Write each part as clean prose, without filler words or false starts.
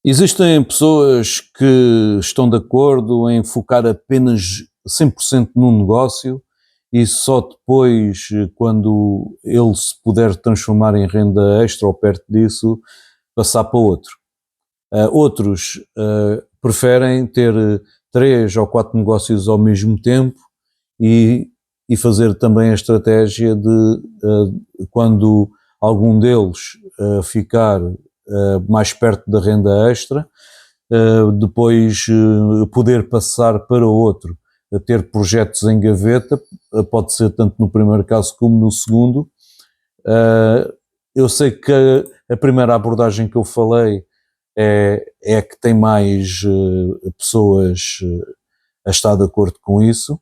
Existem pessoas que estão de acordo em focar apenas 100% num negócio e só depois, quando ele se puder transformar em renda extra ou perto disso, passar para outro. Outros preferem ter 3 ou 4 negócios ao mesmo tempo e, e fazer também a estratégia de quando algum deles ficar mais perto da renda extra, depois poder passar para outro, ter projetos em gaveta, pode ser tanto no primeiro caso como no segundo. Eu sei que a primeira abordagem que eu falei é a que tem mais pessoas a estar de acordo com isso,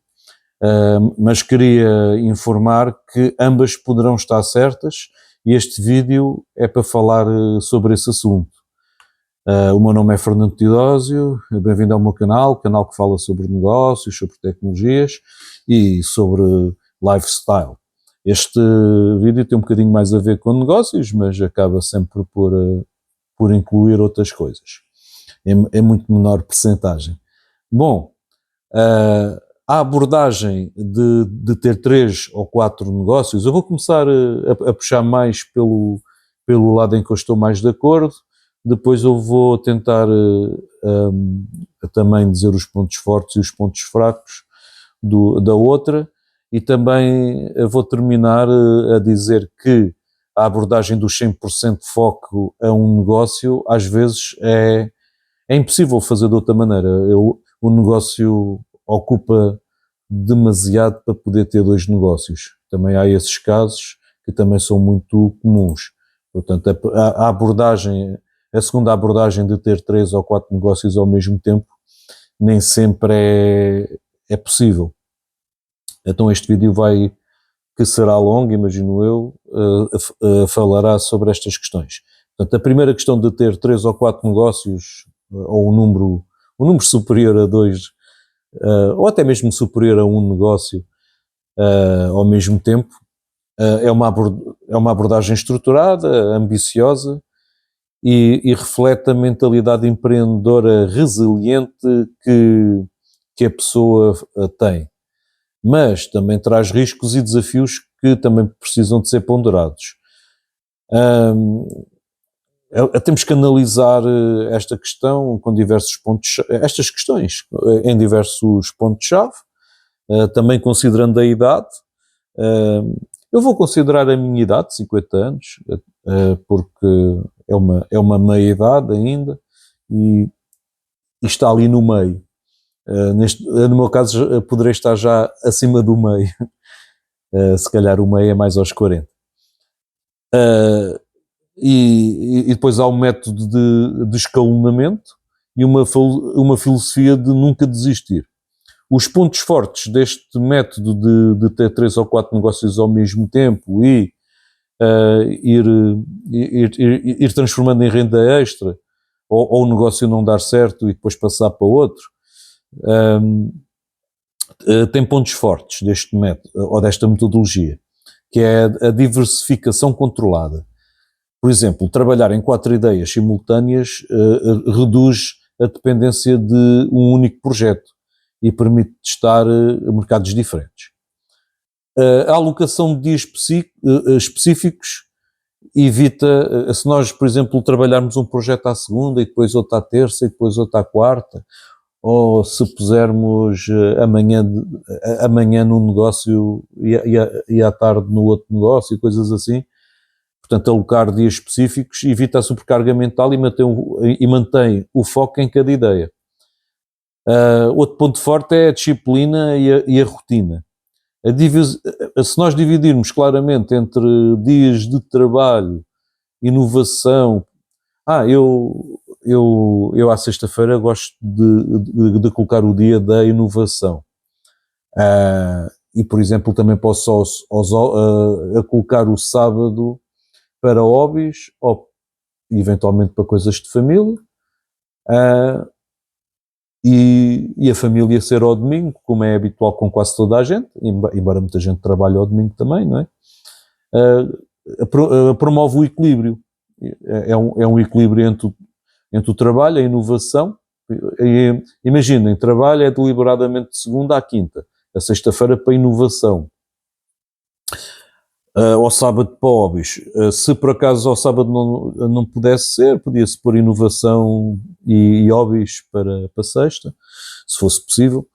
mas queria informar que ambas poderão estar certas e este vídeo é para falar sobre esse assunto. O meu nome é Fernando Teodósio, bem-vindo ao meu canal que fala sobre negócios, sobre tecnologias e sobre lifestyle. Este vídeo tem um bocadinho mais a ver com negócios, mas acaba sempre por incluir outras coisas. É muito menor percentagem. Bom, a abordagem de ter 3 ou 4 negócios, eu vou começar a puxar mais pelo lado em que eu estou mais de acordo, depois eu vou tentar também dizer os pontos fortes e os pontos fracos da outra, e também vou terminar a dizer que a abordagem do 100% de foco a um negócio, às vezes é impossível fazer de outra maneira. O negócio ocupa demasiado para poder ter 2 negócios. Também há esses casos que também são muito comuns. Portanto, a segunda abordagem de ter 3 ou 4 negócios ao mesmo tempo nem sempre é possível. Então este vídeo que será longo, imagino eu, falará sobre estas questões. Portanto, a primeira questão de ter 3 ou 4 negócios, ou um número superior a 2, ou até mesmo superior a um negócio ao mesmo tempo, é uma abordagem estruturada, ambiciosa e reflete a mentalidade empreendedora resiliente que a pessoa tem. Mas também traz riscos e desafios que também precisam de ser ponderados. Temos que analisar esta questão com diversos pontos, estas questões em diversos pontos-chave, também considerando a idade. Eu vou considerar a minha idade, 50 anos, porque é uma meia-idade ainda e está ali no meio. No meu caso, poderei estar já acima do meio. Se calhar o meio é mais aos 40. E depois há um método de escalonamento e uma filosofia de nunca desistir. Os pontos fortes deste método de ter 3 ou 4 negócios ao mesmo tempo e ir transformando em renda extra, ou o negócio não dar certo e depois passar para outro, tem pontos fortes deste método, ou desta metodologia, que é a diversificação controlada. Por exemplo, trabalhar em 4 ideias simultâneas reduz a dependência de um único projeto e permite testar mercados diferentes. A alocação de dias específicos evita, se nós, por exemplo, trabalharmos um projeto à segunda e depois outro à terça e depois outro à quarta, ou se pusermos amanhã num negócio e à tarde no outro negócio e coisas assim, portanto, alocar dias específicos evita a sobrecarga mental e mantém o foco em cada ideia. Outro ponto forte é a disciplina e a rotina. Se nós dividirmos claramente entre dias de trabalho, inovação, eu à sexta-feira gosto de colocar o dia da inovação. E, por exemplo, também posso colocar o sábado para hobbies ou eventualmente para coisas de família, e a família ser ao domingo, como é habitual com quase toda a gente, embora muita gente trabalhe ao domingo também, não é? Promove o equilíbrio. É um equilíbrio entre entre o trabalho, a inovação. Imaginem, trabalho é deliberadamente de segunda à quinta, a sexta-feira para inovação, ao sábado para hobbies. Se por acaso ao sábado não pudesse ser, podia-se pôr inovação e hobbies para sexta, se fosse possível.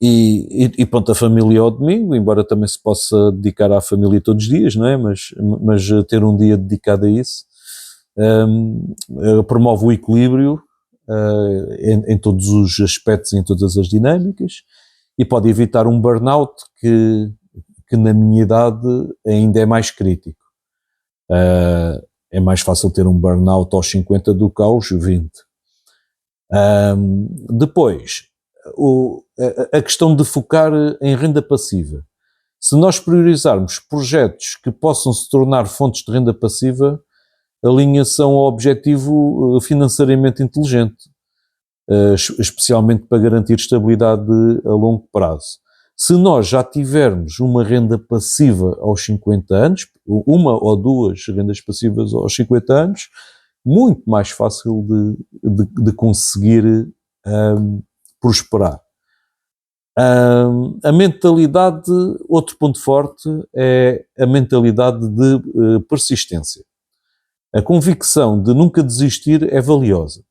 E pronto, a família ao domingo, embora também se possa dedicar à família todos os dias, não é? Mas ter um dia dedicado a isso promove o equilíbrio em todos os aspectos, em todas as dinâmicas, e pode evitar um burnout que na minha idade ainda é mais crítico. É mais fácil ter um burnout aos 50 do que aos 20. Depois, a questão de focar em renda passiva. Se nós priorizarmos projetos que possam se tornar fontes de renda passiva, alinha-se a um objetivo financeiramente inteligente, especialmente para garantir estabilidade a longo prazo. Se nós já tivermos uma renda passiva aos 50 anos, uma ou duas rendas passivas aos 50 anos, muito mais fácil de conseguir prosperar. A mentalidade, outro ponto forte, é a mentalidade de persistência. A convicção de nunca desistir é valiosa,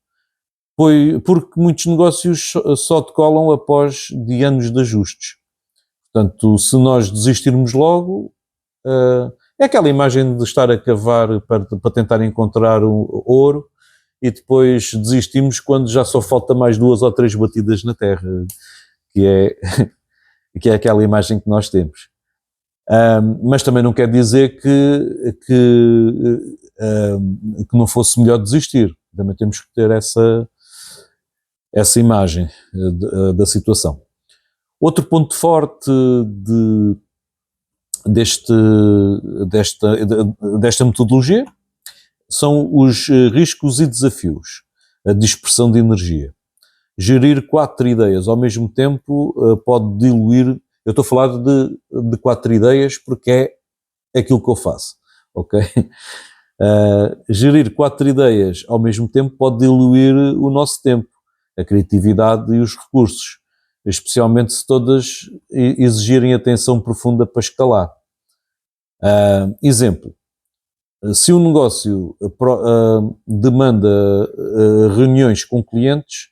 porque muitos negócios só decolam após de anos de ajustes. Portanto, se nós desistirmos logo, é aquela imagem de estar a cavar para tentar encontrar o ouro e depois desistimos quando já só falta mais 2 ou 3 batidas na terra, que é aquela imagem que nós temos. Mas também não quer dizer que não fosse melhor desistir. Também temos que ter essa imagem da situação. Outro ponto forte desta metodologia são os riscos e desafios, a dispersão de energia. Gerir 4 ideias ao mesmo tempo pode diluir. Eu estou a falar de 4 ideias porque é aquilo que eu faço, ok? Gerir 4 ideias ao mesmo tempo pode diluir o nosso tempo, a criatividade e os recursos, especialmente se todas exigirem atenção profunda para escalar. Exemplo, se um negócio demanda reuniões com clientes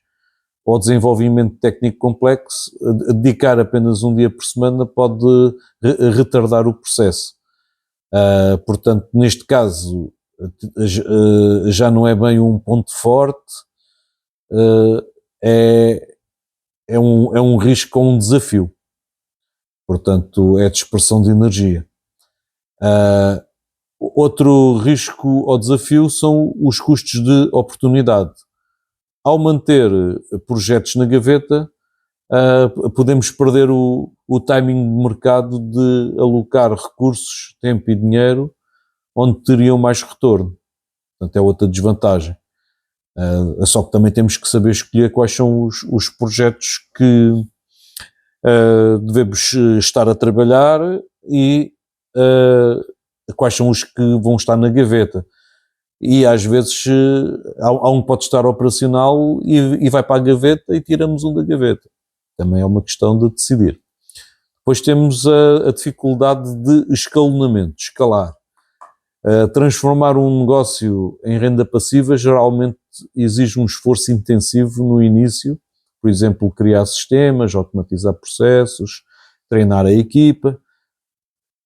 ou desenvolvimento técnico complexo, dedicar apenas um dia por semana pode retardar o processo. Portanto, neste caso, já não é bem um ponto forte, é um risco ou um desafio. Portanto, é a dispersão de energia. Outro risco ou desafio são os custos de oportunidade. Ao manter projetos na gaveta, podemos perder o timing de mercado de alocar recursos, tempo e dinheiro onde teriam mais retorno. Portanto, é outra desvantagem. Só que também temos que saber escolher quais são os projetos que devemos estar a trabalhar e quais são os que vão estar na gaveta. E às vezes há um que pode estar operacional e vai para a gaveta e tiramos um da gaveta. Também é uma questão de decidir. Depois temos a dificuldade de escalonamento, escalar. Transformar um negócio em renda passiva geralmente exige um esforço intensivo no início, por exemplo, criar sistemas, automatizar processos, treinar a equipa.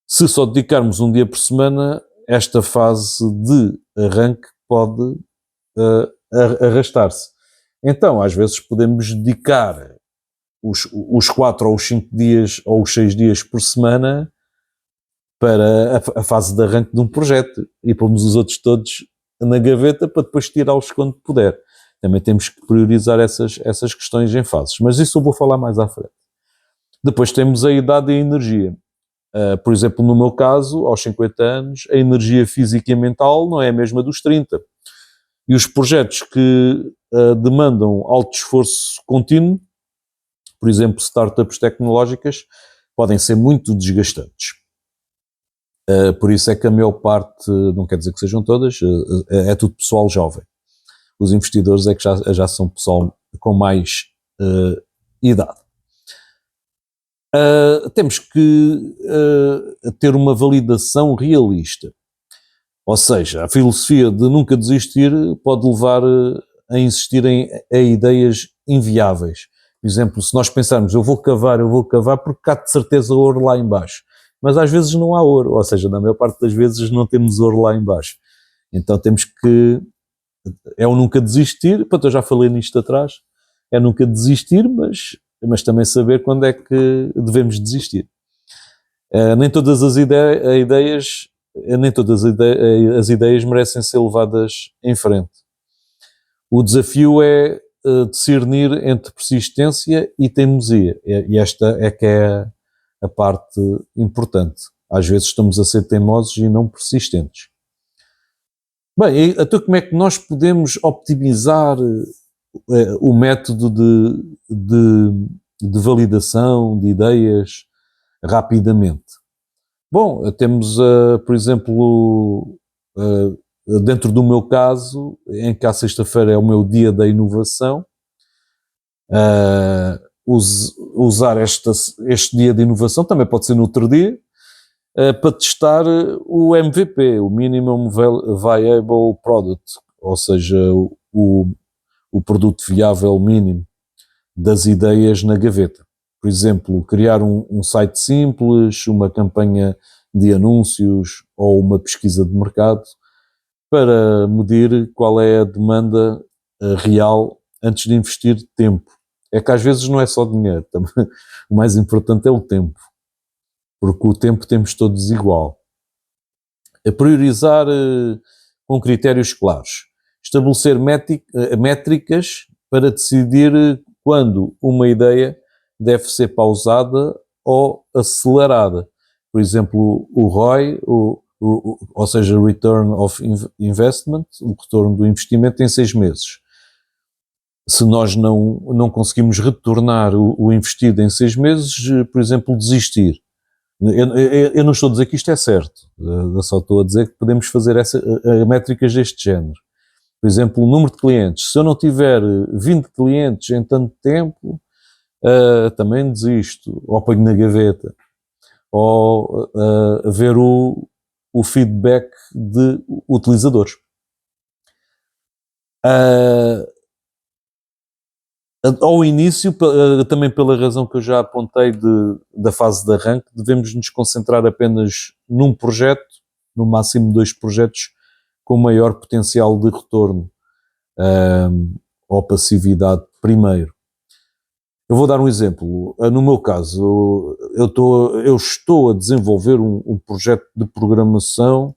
Se só dedicarmos um dia por semana, esta fase de arranque pode arrastar-se. Então, às vezes podemos dedicar os 4 ou os 5 dias ou os 6 dias por semana para a fase de arranque de um projeto e pomos os outros todos na gaveta para depois tirá-los quando puder. Também temos que priorizar essas questões em fases, mas isso eu vou falar mais à frente. Depois temos a idade e a energia. Por exemplo, no meu caso, aos 50 anos, a energia física e mental não é a mesma dos 30. E os projetos que demandam alto esforço contínuo, por exemplo, startups tecnológicas, podem ser muito desgastantes. Por isso é que a maior parte, não quer dizer que sejam todas, é tudo pessoal jovem. os investidores é que já são pessoal com mais idade. Temos que ter uma validação realista. Ou seja, a filosofia de nunca desistir pode levar a insistir em ideias inviáveis. Por exemplo, se nós pensarmos, eu vou cavar porque há de certeza ouro lá em baixo. Mas às vezes não há ouro, ou seja, na maior parte das vezes não temos ouro lá em baixo. Então temos que, é o nunca desistir, pronto, eu já falei nisto atrás, é nunca desistir, mas também saber quando é que devemos desistir. Nem todas as ideias as ideias merecem ser levadas em frente. O desafio é discernir entre persistência e teimosia, e esta é que é a parte importante. Às vezes estamos a ser teimosos e não persistentes. Bem, então como é que nós podemos optimizar o método de validação de ideias rapidamente? Bom, temos, por exemplo, dentro do meu caso, em que à sexta-feira é o meu dia da inovação, usar este dia de inovação, também pode ser no outro dia, para testar o MVP, o Minimum Viable Product, ou seja, o produto viável mínimo das ideias na gaveta. Por exemplo, criar um site simples, uma campanha de anúncios ou uma pesquisa de mercado para medir qual é a demanda real antes de investir tempo. É que às vezes não é só dinheiro, também, o mais importante é o tempo, porque o tempo temos todos igual. A priorizar com critérios claros. Estabelecer métricas para decidir quando uma ideia deve ser pausada ou acelerada. Por exemplo, o ROI, ou seja, Return of Investment, o retorno do investimento em 6 meses. Se nós não conseguimos retornar o investido em 6 meses, por exemplo, desistir. Eu não estou a dizer que isto é certo, eu só estou a dizer que podemos fazer métricas deste género. Por exemplo, o número de clientes. Se eu não tiver 20 clientes em tanto tempo, também desisto, ou ponho na gaveta, ou ver o feedback de utilizadores. Ao início, também pela razão que eu já apontei da fase de arranque, devemos nos concentrar apenas num projeto, no máximo 2 projetos, com maior potencial de retorno ou passividade primeiro. Eu vou dar um exemplo. No meu caso, eu estou a desenvolver um projeto de programação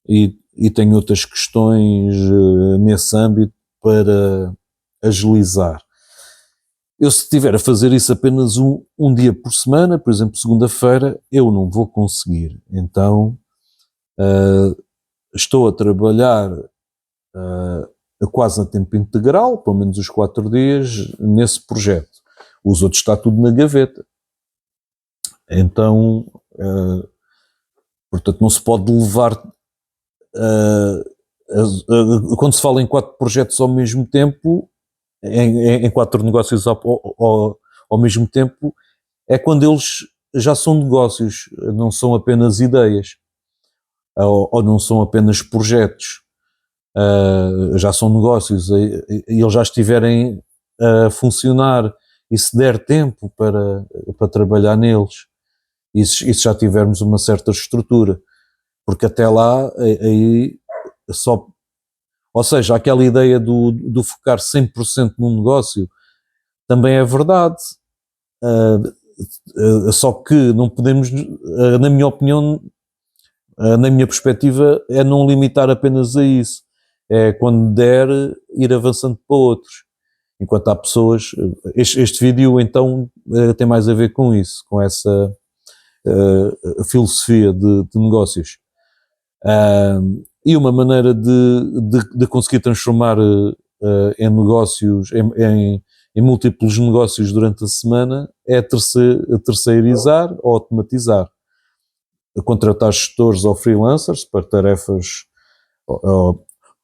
e tenho outras questões nesse âmbito para agilizar. Eu, se estiver a fazer isso apenas um dia por semana, por exemplo, segunda-feira, eu não vou conseguir. Então, estou a trabalhar quase a tempo integral, pelo menos os 4 dias, nesse projeto. Os outros está tudo na gaveta. Então, portanto, não se pode levar... quando se fala em 4 projetos ao mesmo tempo, em 4 negócios ao mesmo tempo, é quando eles já são negócios, não são apenas ideias, ou não são apenas projetos, já são negócios, e eles já estiverem a funcionar, e se der tempo para trabalhar neles, e se já tivermos uma certa estrutura, porque até lá, aí só... Ou seja, aquela ideia do focar 100% num negócio também é verdade, só que não podemos, na minha opinião, na minha perspectiva, é não limitar apenas a isso. É quando der, ir avançando para outros. Enquanto há pessoas... Este vídeo, então, tem mais a ver com isso, com essa filosofia de negócios. E uma maneira de conseguir transformar em negócios, em múltiplos negócios durante a semana, é terceirizar ou automatizar. Contratar gestores ou freelancers para tarefas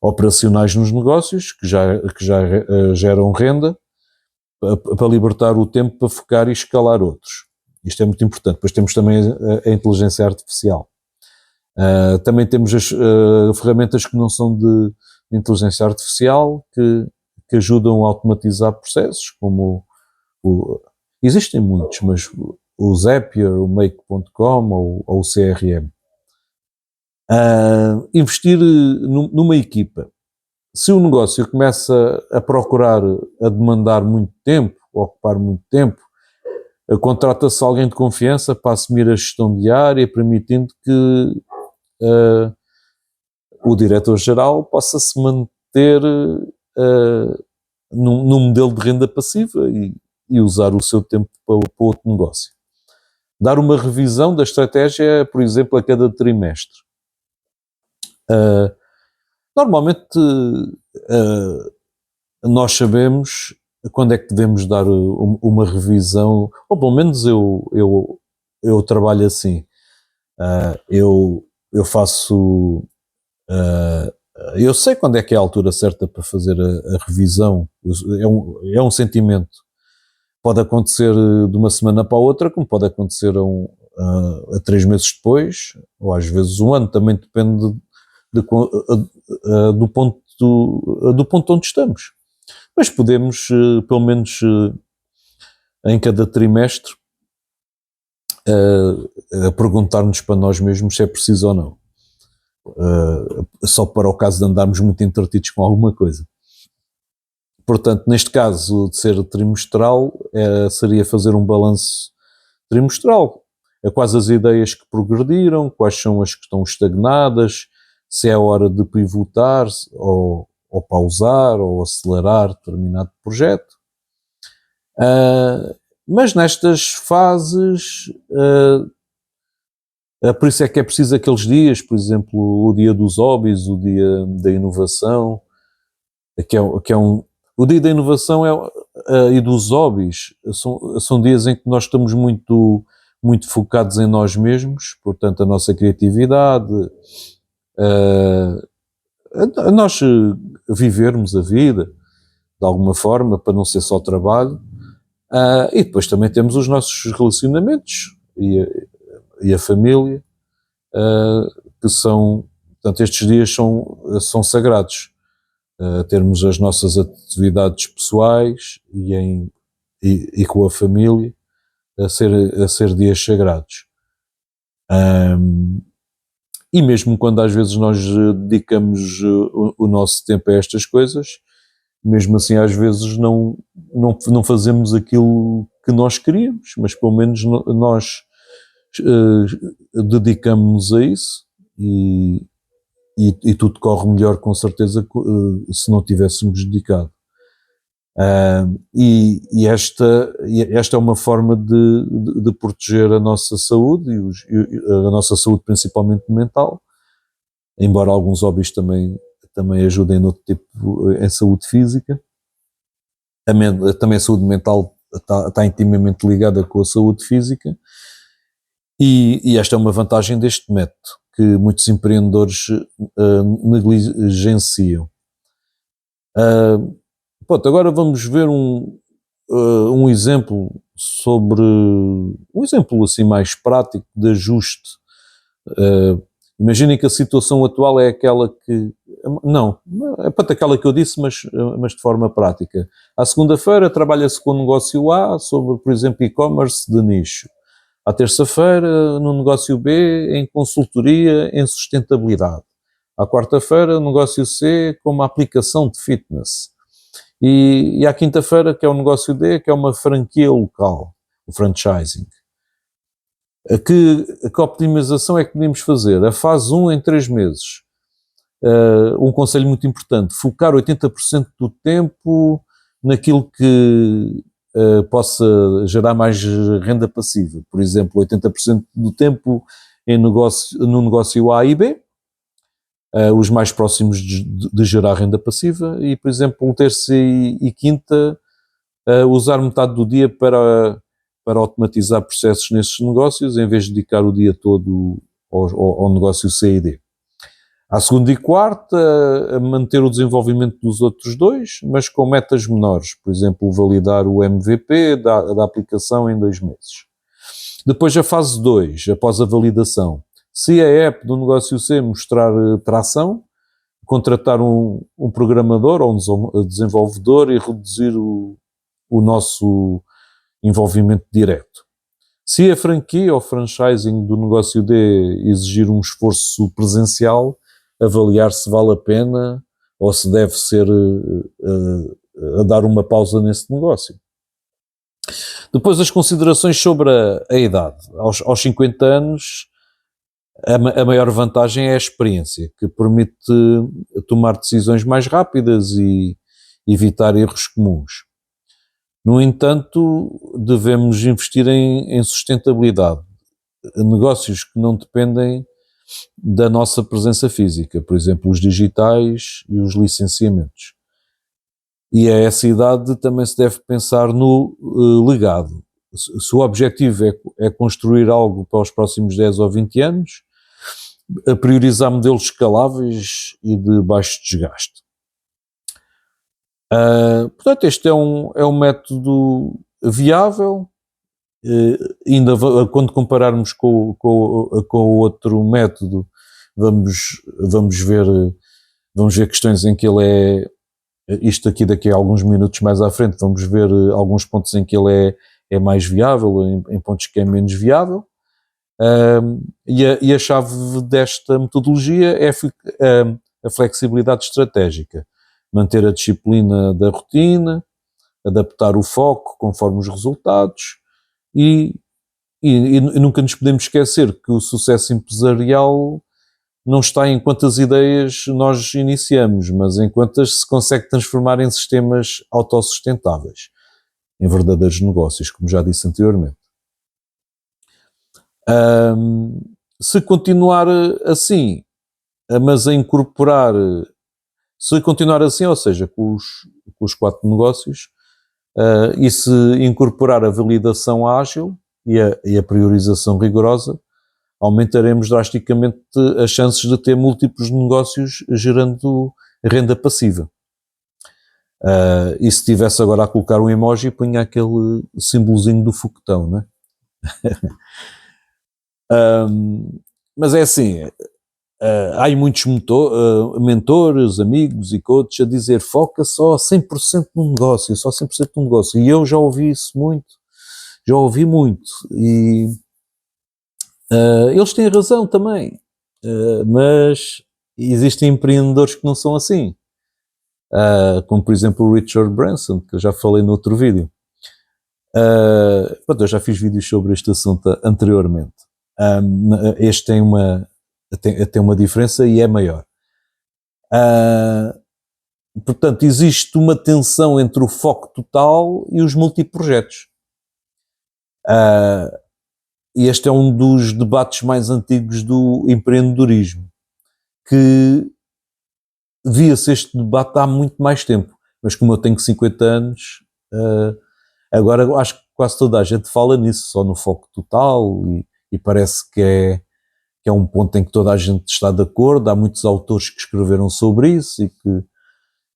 operacionais nos negócios, que já geram renda, para libertar o tempo para focar e escalar outros. Isto é muito importante. Depois temos também a inteligência artificial. Também temos as ferramentas que não são de inteligência artificial, que ajudam a automatizar processos, como existem muitos, mas o Zapier, o Make.com ou o CRM. Investir numa equipa. Se o negócio começa a procurar, a demandar muito tempo, a ocupar muito tempo, contrata-se alguém de confiança para assumir a gestão diária, permitindo que o diretor-geral possa se manter num modelo de renda passiva e usar o seu tempo para outro negócio. Dar uma revisão da estratégia, por exemplo, a cada trimestre. Normalmente nós sabemos quando é que devemos dar uma revisão, ou pelo menos eu trabalho assim. Eu faço... eu sei quando é que é a altura certa para fazer a revisão. É um sentimento. Pode acontecer de uma semana para a outra, como pode acontecer a 3 meses depois, ou às vezes um ano, também depende do ponto onde estamos. Mas podemos, pelo menos em cada trimestre, perguntar-nos para nós mesmos se é preciso ou não. Só para o caso de andarmos muito entretidos com alguma coisa. Portanto, neste caso de ser trimestral, seria fazer um balanço trimestral. Quais as ideias que progrediram, quais são as que estão estagnadas, se é hora de pivotar ou pausar ou acelerar determinado projeto. Mas nestas fases, por isso é que é preciso aqueles dias, por exemplo, o dia dos hobbies, o dia da inovação, o dia da inovação e dos hobbies são dias em que nós estamos muito, muito focados em nós mesmos, portanto a nossa criatividade, a nós vivermos a vida de alguma forma, para não ser só trabalho, e depois também temos os nossos relacionamentos e a família, que são, portanto estes dias são sagrados. Termos as nossas atividades pessoais e com a família a ser dias sagrados. E mesmo quando às vezes nós dedicamos o nosso tempo a estas coisas, mesmo assim às vezes não fazemos aquilo que nós queríamos, mas pelo menos nós dedicamos-nos a isso e tudo corre melhor com certeza se não tivéssemos dedicado. E esta é uma forma de proteger a nossa saúde, a nossa saúde principalmente mental, embora alguns hobbies também ajudem no tipo em saúde física. Também a saúde mental está intimamente ligada com a saúde física, e esta é uma vantagem deste método que muitos empreendedores negligenciam. Pronto, agora vamos ver um exemplo um exemplo assim mais prático de ajuste. Imaginem que a situação atual é aquela que... Não, é para aquela que eu disse, mas de forma prática. À segunda-feira trabalha-se com o negócio A sobre, por exemplo, e-commerce de nicho. À terça-feira, no negócio B, em consultoria em sustentabilidade. À quarta-feira, negócio C, com uma aplicação de fitness. E à quinta-feira, que é o negócio D, que é uma franquia local, o franchising. Que optimização é que podemos fazer? A fase 1 em 3 meses. Um conselho muito importante: focar 80% do tempo naquilo que possa gerar mais renda passiva. Por exemplo, 80% do tempo no negócio A e B, os mais próximos de gerar renda passiva, e, por exemplo, terça e quinta, usar metade do dia para automatizar processos nesses negócios, em vez de dedicar o dia todo ao negócio C e D. À segunda e quarta, a manter o desenvolvimento dos outros dois, mas com metas menores. Por exemplo, validar o MVP da aplicação em 2 meses. Depois a fase 2, após a validação. Se a app do negócio C mostrar tração, contratar um programador ou um desenvolvedor e reduzir o nosso envolvimento direto. Se a franquia ou franchising do negócio D exigir um esforço presencial, avaliar se vale a pena ou se deve ser a dar uma pausa nesse negócio. Depois as considerações sobre a idade. Aos 50 anos, a maior vantagem é a experiência, que permite tomar decisões mais rápidas e evitar erros comuns. No entanto, devemos investir em sustentabilidade, negócios que não dependem da nossa presença física, por exemplo, os digitais e os licenciamentos. E a essa idade também se deve pensar no legado. Se o objetivo é construir algo para os próximos 10 ou 20 anos, a priorizar modelos escaláveis e de baixo desgaste. Portanto, este é um método viável, ainda quando compararmos com o outro método, vamos ver questões em que ele é, isto aqui daqui a alguns minutos mais à frente, vamos ver alguns pontos em que ele é mais viável, em pontos que é menos viável. E a chave desta metodologia é a flexibilidade estratégica, manter a disciplina da rotina, adaptar o foco conforme os resultados e nunca nos podemos esquecer que o sucesso empresarial não está em quantas ideias nós iniciamos, mas em quantas se consegue transformar em sistemas autossustentáveis, em verdadeiros negócios, como já disse anteriormente. Se continuar assim, mas a incorporar, se continuar assim, ou seja, com os 4 negócios, e se incorporar a validação ágil e a priorização rigorosa, aumentaremos drasticamente as chances de ter múltiplos negócios gerando renda passiva. E se estivesse agora a colocar um emoji, punha aquele símbolozinho do foguetão, não é? Mas é assim, há muitos mentores, amigos e coaches a dizer foca só 100% no negócio, só 100% no negócio. E eu já ouvi isso muito, e eles têm razão também, mas existem empreendedores que não são assim, como por exemplo o Richard Branson, que eu já falei no outro vídeo. Eu já fiz vídeos sobre este assunto anteriormente. Este tem uma diferença e é maior. Portanto, existe uma tensão entre o foco total e os multiprojetos. E este é um dos debates mais antigos do empreendedorismo, que via-se este debate há muito mais tempo, mas como eu tenho 50 anos, agora acho que quase toda a gente fala nisso, só no foco total, e parece que é um ponto em que toda a gente está de acordo. Há muitos autores que escreveram sobre isso e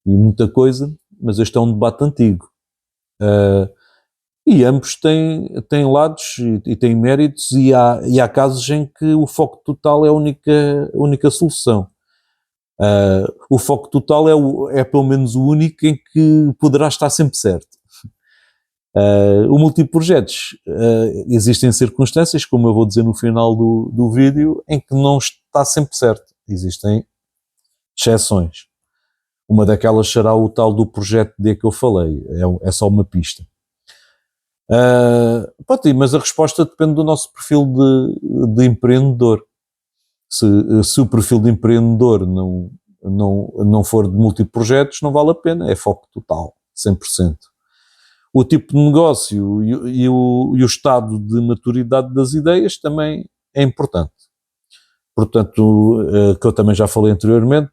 muita coisa, mas este é um debate antigo. E ambos têm lados e têm méritos, e há casos em que o foco total é a única solução. O foco total é pelo menos o único em que poderá estar sempre certo. O multiprojetos, existem circunstâncias, como eu vou dizer no final do vídeo, em que não está sempre certo. Existem exceções. Uma daquelas será o tal do projeto D que eu falei, é só uma pista. Mas a resposta depende do nosso perfil de empreendedor. Se o perfil de empreendedor não for de multiprojetos, não vale a pena, é foco total, 100%. O tipo de negócio e o estado de maturidade das ideias também é importante. Portanto, que eu também já falei anteriormente,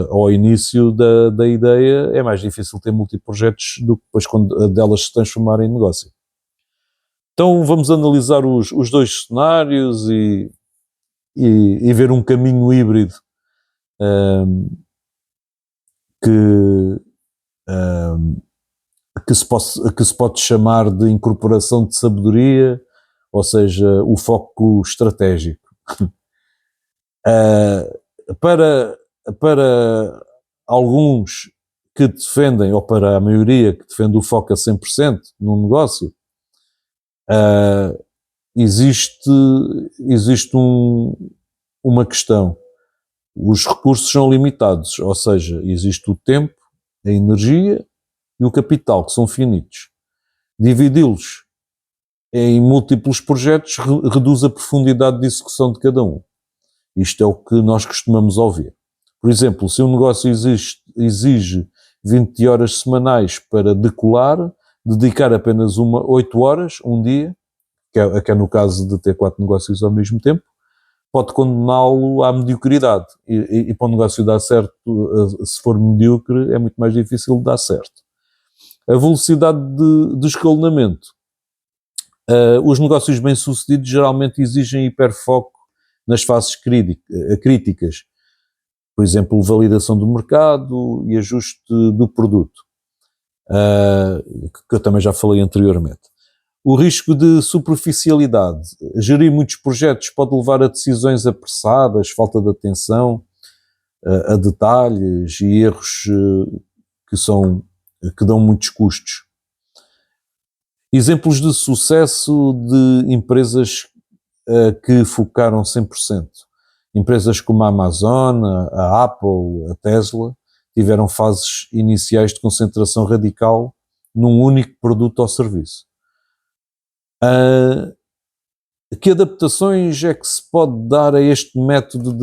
ao início da ideia é mais difícil ter multiprojetos do que depois quando delas se transformarem em negócio. Então vamos analisar os dois cenários e ver um caminho híbrido que, que se pode chamar de incorporação de sabedoria, ou seja, o foco estratégico. Para alguns que defendem, ou para a maioria que defende o foco a 100% num negócio, existe uma questão. Os recursos são limitados, ou seja, existe o tempo, a energia e o capital, que são finitos. Dividi-los em múltiplos projetos reduz a profundidade de execução de cada um. Isto é o que nós costumamos ouvir. Por exemplo, se um negócio exige 20 horas semanais para decolar, dedicar apenas 8 horas, um dia, que é no caso de ter 4 negócios ao mesmo tempo, pode condená-lo à mediocridade. E para o negócio dar certo, se for medíocre, é muito mais difícil de dar certo. A velocidade de escalonamento. Os negócios bem-sucedidos geralmente exigem hiperfoco nas fases críticas. Por exemplo, validação do mercado e ajuste do produto, que eu também já falei anteriormente. O risco de superficialidade. Gerir muitos projetos pode levar a decisões apressadas, falta de atenção a detalhes e erros que dão muitos custos. Exemplos de sucesso de empresas que focaram 100%. Empresas como a Amazon, a Apple, a Tesla, tiveram fases iniciais de concentração radical num único produto ou serviço. Que adaptações é que se pode dar a este método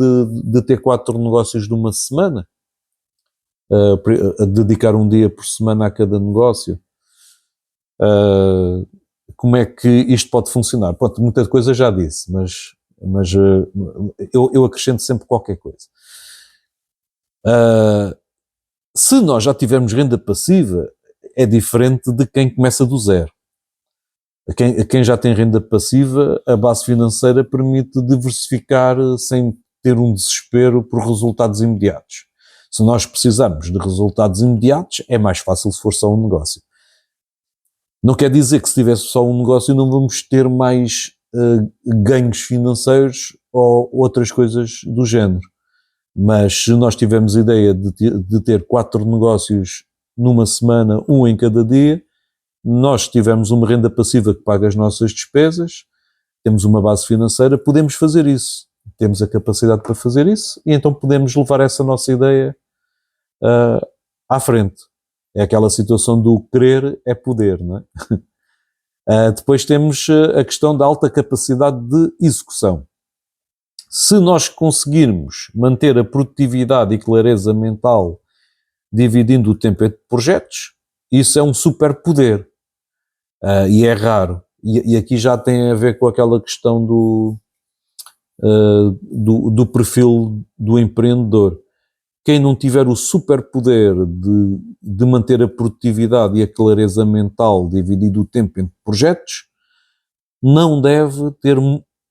de ter 4 negócios numa semana? A dedicar um dia por semana a cada negócio? Como é que isto pode funcionar? Pronto, muita coisa já disse, mas eu acrescento sempre qualquer coisa. Se nós já tivermos renda passiva, é diferente de quem começa do zero. A quem já tem renda passiva, a base financeira permite diversificar sem ter um desespero por resultados imediatos. Se nós precisarmos de resultados imediatos, é mais fácil se for só um negócio. Não quer dizer que se tivesse só um negócio não vamos ter mais ganhos financeiros ou outras coisas do género. Mas se nós tivermos a ideia de ter 4 negócios numa semana, um em cada dia, nós tivermos uma renda passiva que paga as nossas despesas, temos uma base financeira, podemos fazer isso. Temos a capacidade para fazer isso e então podemos levar essa nossa ideia à frente. É aquela situação do querer é poder, não é? Depois temos a questão da alta capacidade de execução. Se nós conseguirmos manter a produtividade e clareza mental dividindo o tempo entre projetos, isso é um superpoder. E é raro. E aqui já tem a ver com aquela questão do perfil do empreendedor. Quem não tiver o superpoder de manter a produtividade e a clareza mental dividido o tempo entre projetos, não deve ter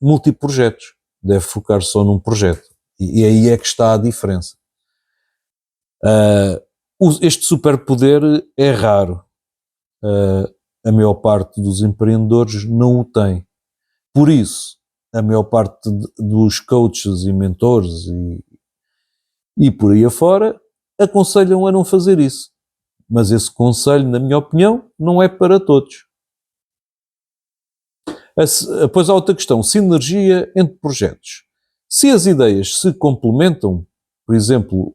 multiprojetos. Deve focar só num projeto. E aí é que está a diferença. Este superpoder é raro. A maior parte dos empreendedores não o tem. Por isso, a maior parte dos coaches e mentores e por aí afora aconselham a não fazer isso. Mas esse conselho, na minha opinião, não é para todos. Depois há outra questão, sinergia entre projetos. Se as ideias se complementam, por exemplo,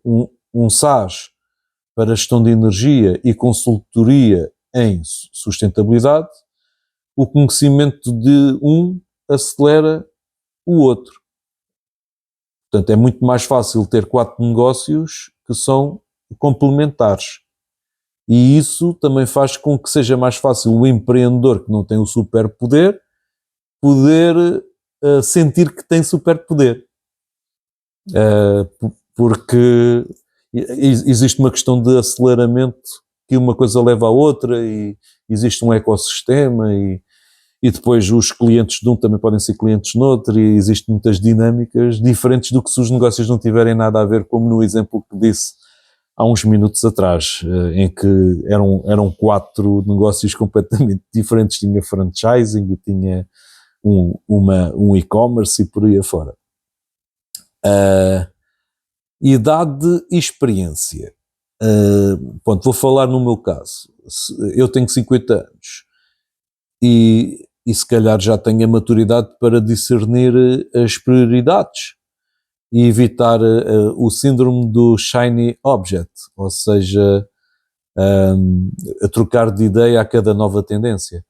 um SaaS para gestão de energia e consultoria em sustentabilidade, o conhecimento de um acelera o outro. Portanto, é muito mais fácil ter 4 negócios que são complementares. E isso também faz com que seja mais fácil o empreendedor que não tem o superpoder poder sentir que tem superpoder. Porque existe uma questão de aceleramento que uma coisa leva à outra e existe um ecossistema e e depois os clientes de um também podem ser clientes no outro, e existem muitas dinâmicas diferentes do que se os negócios não tiverem nada a ver, como no exemplo que disse há uns minutos atrás, em que eram 4 negócios completamente diferentes. Tinha franchising e tinha um e-commerce e por aí afora. Idade e experiência. Pronto, vou falar no meu caso. Eu tenho 50 anos e se calhar já tenho a maturidade para discernir as prioridades e evitar o síndrome do shiny object, ou seja, a trocar de ideia a cada nova tendência.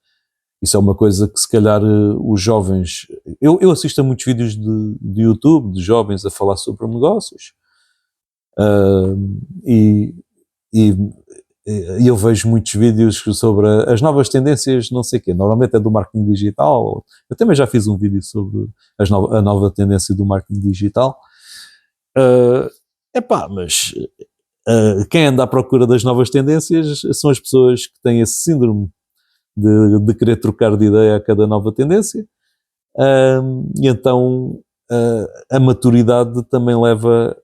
Isso é uma coisa que se calhar os jovens... Eu assisto a muitos vídeos de YouTube de jovens a falar sobre negócios, e eu vejo muitos vídeos sobre as novas tendências, não sei o quê. Normalmente é do marketing digital. Eu também já fiz um vídeo sobre a nova tendência do marketing digital. Mas quem anda à procura das novas tendências são as pessoas que têm esse síndrome de querer trocar de ideia a cada nova tendência. E então a maturidade também leva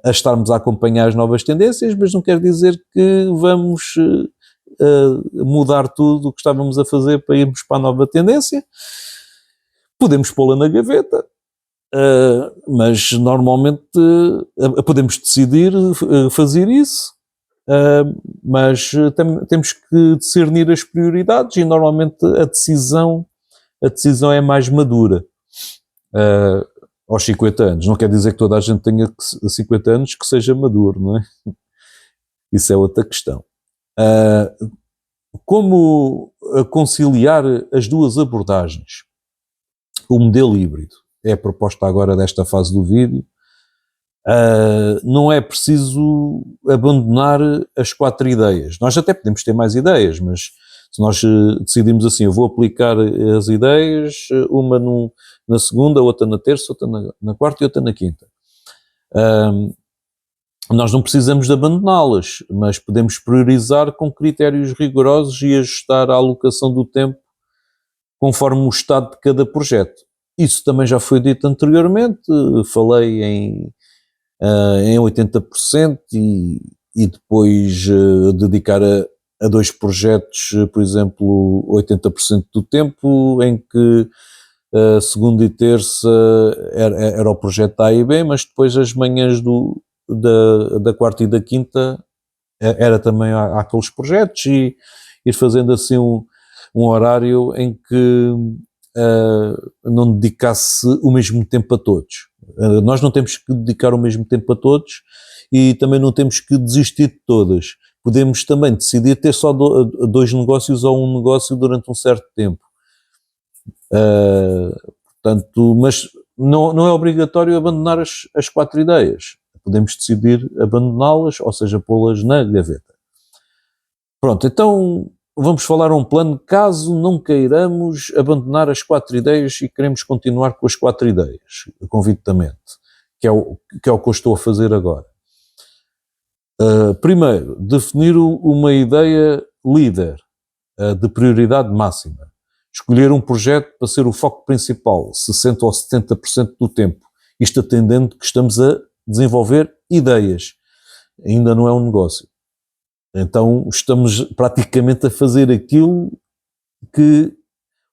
a estarmos a acompanhar as novas tendências, mas não quer dizer que vamos mudar tudo o que estávamos a fazer para irmos para a nova tendência. Podemos pô-la na gaveta, mas normalmente podemos decidir fazer isso, mas temos que discernir as prioridades, e normalmente a decisão é mais madura. Aos 50 anos. Não quer dizer que toda a gente tenha 50 anos que seja maduro, não é? Isso é outra questão. Como conciliar as duas abordagens? O modelo híbrido é a proposta agora desta fase do vídeo. Não é preciso abandonar as 4 ideias. Nós até podemos ter mais ideias, mas se nós decidimos assim, eu vou aplicar as ideias, uma na segunda, outra na terça, outra na quarta e outra na quinta. Nós não precisamos de abandoná-las, mas podemos priorizar com critérios rigorosos e ajustar a alocação do tempo conforme o estado de cada projeto. Isso também já foi dito anteriormente, falei em 80% e depois dedicar a 2 projetos, por exemplo, 80% do tempo, em que segunda e terça era o projeto A e B, mas depois as manhãs da quarta e da quinta era também aqueles projetos, e ir fazendo assim um horário em que não dedicasse o mesmo tempo a todos. Nós não temos que dedicar o mesmo tempo a todos e também não temos que desistir de todas. Podemos também decidir ter só 2 negócios ou um negócio durante um certo tempo. Portanto, mas não é obrigatório abandonar as 4 ideias. Podemos decidir abandoná-las, ou seja, pô-las na gaveta. Pronto, então vamos falar um plano caso não queiramos abandonar as 4 ideias e queremos continuar com as 4 ideias, convictamente, que é o que eu estou a fazer agora. Primeiro, definir uma ideia líder, de prioridade máxima. Escolher um projeto para ser o foco principal, 60% ou 70% do tempo. Isto atendendo que estamos a desenvolver ideias. Ainda não é um negócio. Então estamos praticamente a fazer aquilo que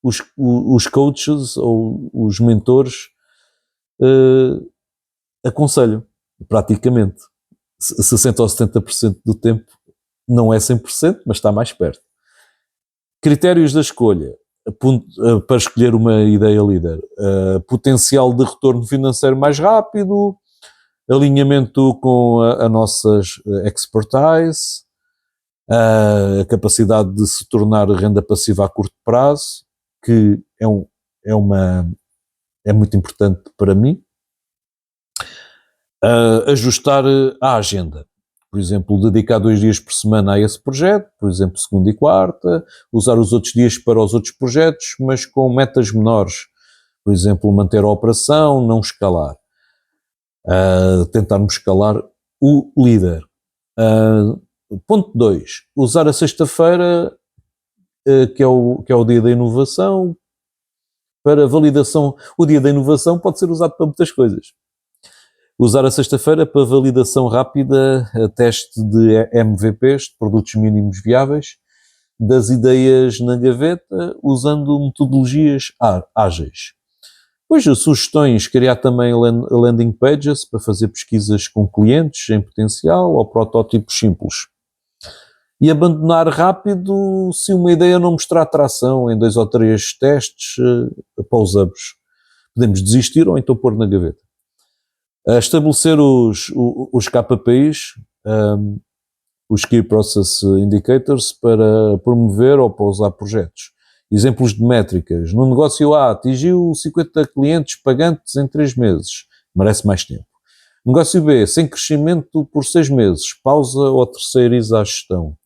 os coaches ou os mentores aconselham, praticamente. 60% ou 70% do tempo não é 100%, mas está mais perto. Critérios da escolha para escolher uma ideia líder: potencial de retorno financeiro mais rápido, alinhamento com a nossa expertise, a capacidade de se tornar renda passiva a curto prazo, que é muito importante para mim. Ajustar a agenda, por exemplo, dedicar 2 dias por semana a esse projeto, por exemplo, segunda e quarta, usar os outros dias para os outros projetos, mas com metas menores, por exemplo, manter a operação, não escalar. Tentarmos escalar o líder. Ponto 2, usar a sexta-feira que é o dia da inovação. Para validação, o dia da inovação pode ser usado para muitas coisas. Usar a sexta-feira para validação rápida, teste de MVPs, de produtos mínimos viáveis, das ideias na gaveta, usando metodologias ágeis. Depois, sugestões, criar também landing pages para fazer pesquisas com clientes em potencial ou protótipos simples. E abandonar rápido se uma ideia não mostrar tração em 2 ou 3 testes, pausamos. Podemos desistir ou então pôr na gaveta. Estabelecer os KPIs, os Key Process Indicators, para promover ou pausar projetos. Exemplos de métricas. No negócio A, atingiu 50 clientes pagantes em 3 meses. Merece mais tempo. Negócio B, sem crescimento por 6 meses. Pausa ou terceiriza a gestão.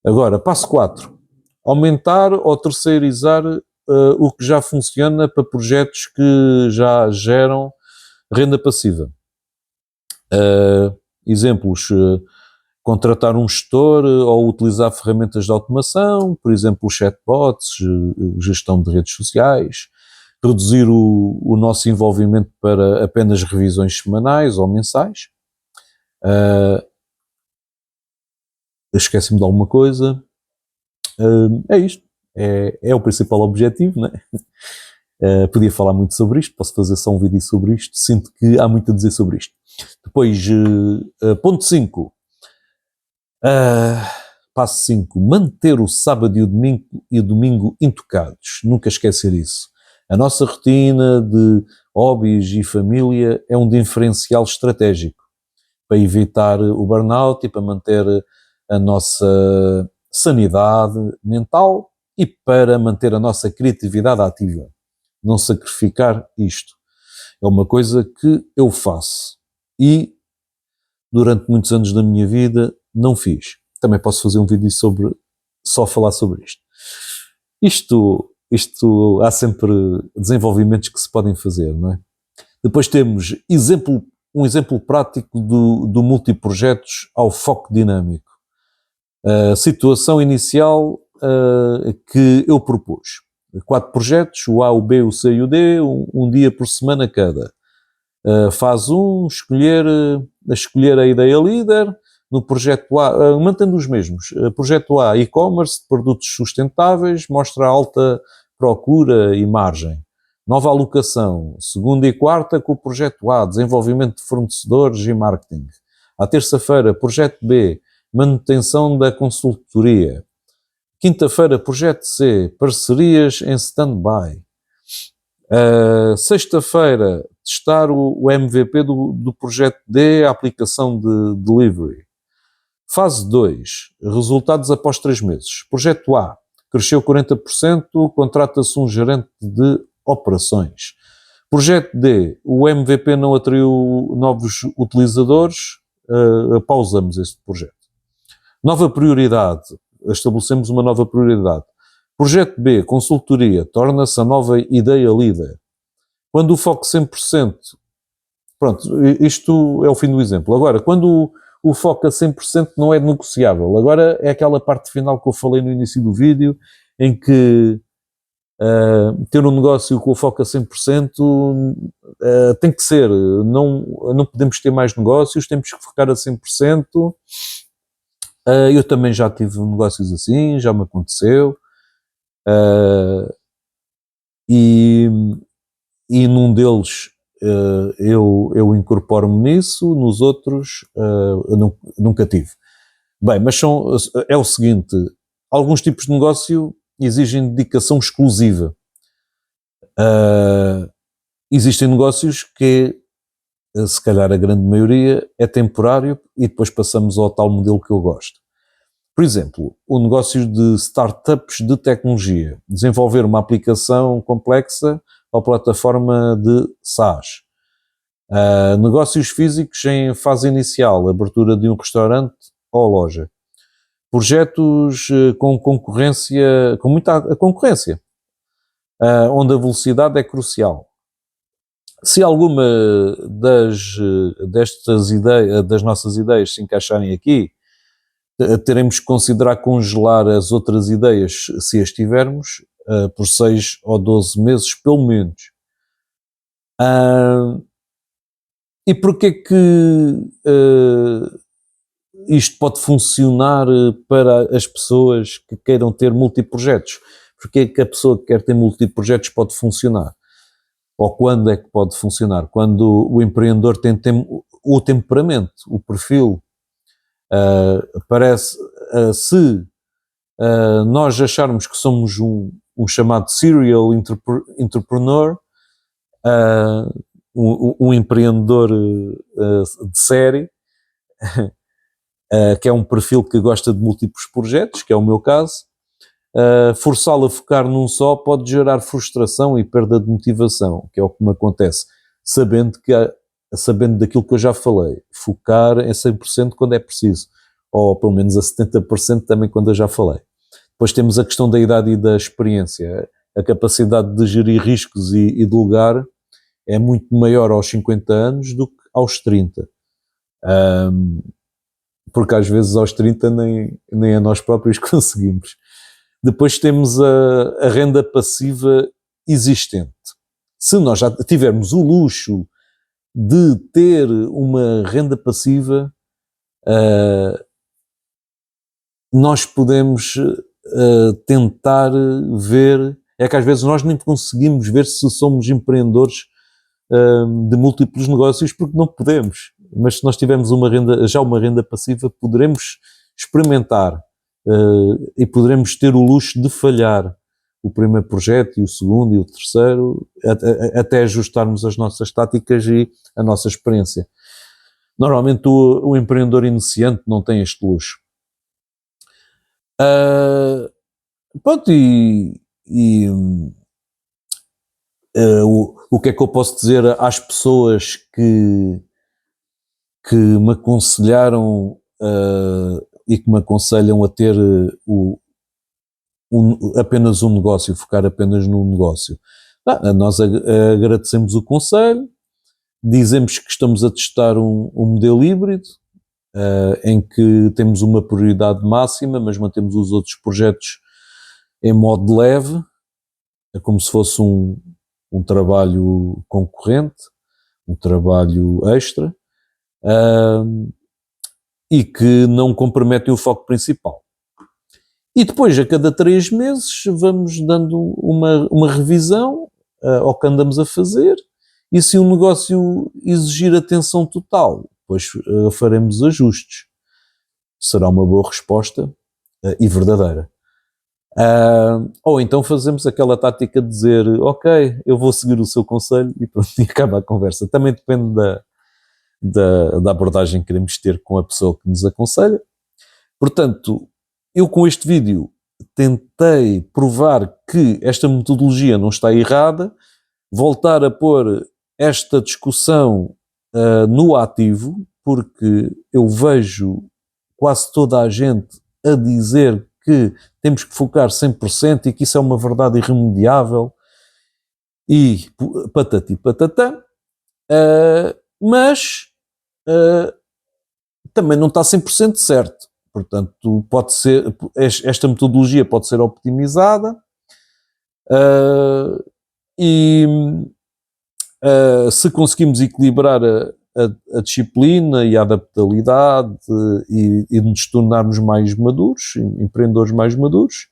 Agora, passo 4. Aumentar ou terceirizar o que já funciona para projetos que já geram renda passiva. Exemplos, contratar um gestor ou utilizar ferramentas de automação, por exemplo, chatbots, gestão de redes sociais, reduzir o nosso envolvimento para apenas revisões semanais ou mensais. Esqueci-me de alguma coisa. É isto. É o principal objetivo, não é? Podia falar muito sobre isto, posso fazer só um vídeo sobre isto, sinto que há muito a dizer sobre isto. Depois, ponto 5. Passo 5. Manter o sábado e o domingo intocados. Nunca esquecer isso. A nossa rotina de hobbies e família é um diferencial estratégico para evitar o burnout e para manter a nossa sanidade mental e para manter a nossa criatividade ativa. Não sacrificar isto. É uma coisa que eu faço e durante muitos anos da minha vida não fiz. Também posso fazer um vídeo sobre só falar sobre isto. Isto há sempre desenvolvimentos que se podem fazer, não é? Depois temos um exemplo prático do multiprojetos ao foco dinâmico. A situação inicial que eu propus. 4 projetos, o A, o B, o C e o D, um dia por semana cada. Fase 1, escolher a ideia líder. No projeto A, mantendo os mesmos. Projeto A, e-commerce, produtos sustentáveis, mostra alta procura e margem. Nova alocação, segunda e quarta com o projeto A, desenvolvimento de fornecedores e marketing. À terça-feira, projeto B, manutenção da consultoria. Quinta-feira, projeto C, parcerias em stand-by. Sexta-feira, testar o MVP do projeto D, a aplicação de delivery. Fase 2, resultados após 3 meses. Projeto A, cresceu 40%, contrata-se um gerente de operações. Projeto D, o MVP não atraiu novos utilizadores, pausamos este projeto. Nova prioridade, estabelecemos uma nova prioridade. Projeto B, consultoria, torna-se a nova ideia líder. Quando o foco 100%, pronto, isto é o fim do exemplo. Agora, quando o foco a 100% não é negociável. Agora é aquela parte final que eu falei no início do vídeo, em que ter um negócio com o foco a 100% tem que ser, não podemos ter mais negócios, temos que focar a 100%. Eu também já tive negócios assim, já me aconteceu. E num deles eu incorporo-me nisso, nos outros eu nunca tive. Bem, mas é o seguinte, alguns tipos de negócio exigem dedicação exclusiva. Existem negócios que, se calhar a grande maioria, é temporário e depois passamos ao tal modelo que eu gosto. Por exemplo, o negócio de startups de tecnologia, desenvolver uma aplicação complexa ou plataforma de SaaS. Negócios físicos em fase inicial, abertura de um restaurante ou loja. Projetos com concorrência, com muita concorrência, onde a velocidade é crucial. Se alguma das nossas ideias se encaixarem aqui, teremos que considerar congelar as outras ideias, se as tivermos, por 6 ou 12 meses, pelo menos. E porquê que isto pode funcionar para as pessoas que queiram ter multiprojetos? Porquê que a pessoa que quer ter multiprojetos pode funcionar? Ou quando é que pode funcionar? Quando o empreendedor tem o temperamento, o perfil. Se nós acharmos que somos um chamado serial entrepreneur, um empreendedor de série, que é um perfil que gosta de múltiplos projetos, que é o meu caso, forçá-lo a focar num só pode gerar frustração e perda de motivação, que é o que me acontece, sabendo daquilo que eu já falei, focar em 100% quando é preciso, ou pelo menos a 70% também quando eu já falei. Depois temos a questão da idade e da experiência, a capacidade de gerir riscos e delegar é muito maior aos 50 anos do que aos 30. Porque às vezes aos 30 nem a nós próprios conseguimos. Depois temos a renda passiva existente. Se nós já tivermos o luxo de ter uma renda passiva, nós podemos tentar ver, é que às vezes nós nem conseguimos ver se somos empreendedores de múltiplos negócios porque não podemos, mas se nós tivermos já uma renda passiva, poderemos experimentar e poderemos ter o luxo de falhar o primeiro projeto e o segundo e o terceiro, até ajustarmos as nossas táticas e a nossa experiência. Normalmente o empreendedor iniciante não tem este luxo. Pronto, o que é que eu posso dizer às pessoas que me aconselharam e que me aconselham a ter apenas um negócio, focar apenas num negócio? Nós agradecemos o conselho, dizemos que estamos a testar um modelo híbrido, em que temos uma prioridade máxima, mas mantemos os outros projetos em modo leve, é como se fosse um trabalho concorrente, um trabalho extra, e que não comprometem o foco principal. E depois, a cada 3 meses, vamos dando uma revisão ao que andamos a fazer, e se o negócio exigir atenção total, depois faremos ajustes. Será uma boa resposta e verdadeira. Ou então fazemos aquela tática de dizer, ok, eu vou seguir o seu conselho e pronto, e acaba a conversa. Também depende da abordagem que queremos ter com a pessoa que nos aconselha. Portanto, eu com este vídeo tentei provar que esta metodologia não está errada, voltar a pôr esta discussão no ativo, porque eu vejo quase toda a gente a dizer que temos que focar 100% e que isso é uma verdade irremediável e patati patatã, mas também não está 100% certo. Portanto, esta metodologia pode ser optimizada e se conseguimos equilibrar a disciplina e a adaptabilidade e nos tornarmos mais maduros, empreendedores mais maduros,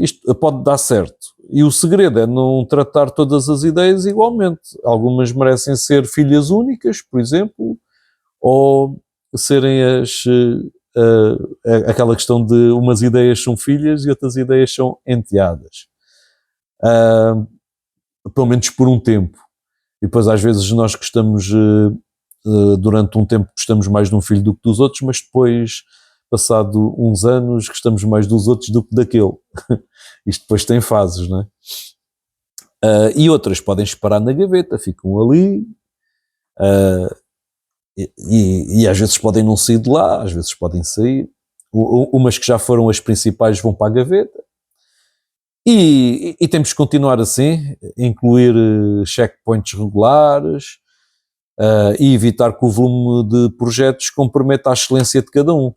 isto pode dar certo. E o segredo é não tratar todas as ideias igualmente. Algumas merecem ser filhas únicas, por exemplo, ou serem aquela questão de umas ideias são filhas e outras ideias são enteadas. Pelo menos por um tempo. E depois às vezes nós gostamos, durante um tempo gostamos mais de um filho do que dos outros, mas depois, passado uns anos, gostamos mais dos outros do que daquele. Isto depois tem fases, não é? E outras podem esperar na gaveta, ficam ali, e às vezes podem não sair de lá, às vezes podem sair. Umas que já foram as principais vão para a gaveta. E temos que continuar assim, incluir checkpoints regulares e evitar que o volume de projetos comprometa a excelência de cada um.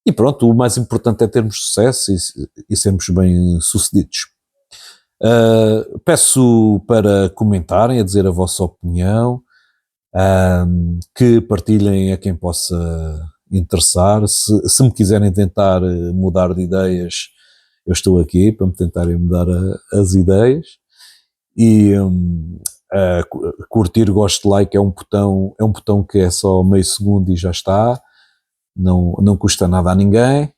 E pronto, o mais importante é termos sucesso e sermos bem sucedidos. Peço para comentarem, a dizer a vossa opinião, que partilhem a quem possa interessar. Se me quiserem tentar mudar de ideias, eu estou aqui para me tentarem mudar as ideias. E curtir, gosto, like é um botão que é só meio segundo e já está, não custa nada a ninguém.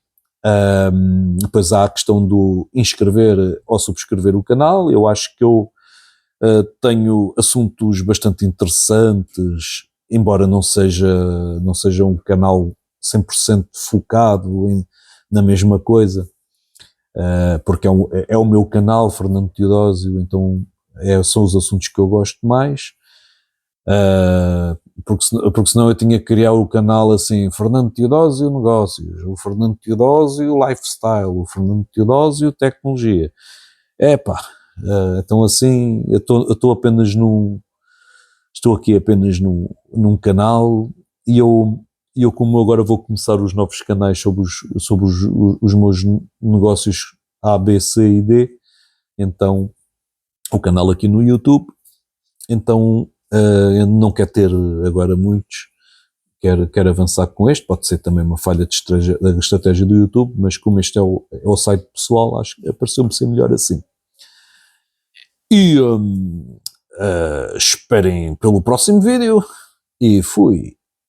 Depois há a questão do inscrever ou subscrever o canal. Eu acho que eu tenho assuntos bastante interessantes, embora não seja um canal 100% focado na mesma coisa, porque é o meu canal, Fernando Teodósio, então são os assuntos que eu gosto mais. Porque senão eu tinha que criar o canal assim, Fernando Teodósio Negócios, o Fernando Teodósio Lifestyle, o Fernando Teodósio Tecnologia. Então assim, eu estou aqui apenas num canal e eu como agora vou começar os novos canais sobre os meus negócios A, B, C e D, então o canal aqui no YouTube, então eu não quero ter agora muitos, quero avançar com este, pode ser também uma falha da estratégia do YouTube, mas como este é o site pessoal, acho que pareceu-me ser melhor assim. E esperem pelo próximo vídeo e fui.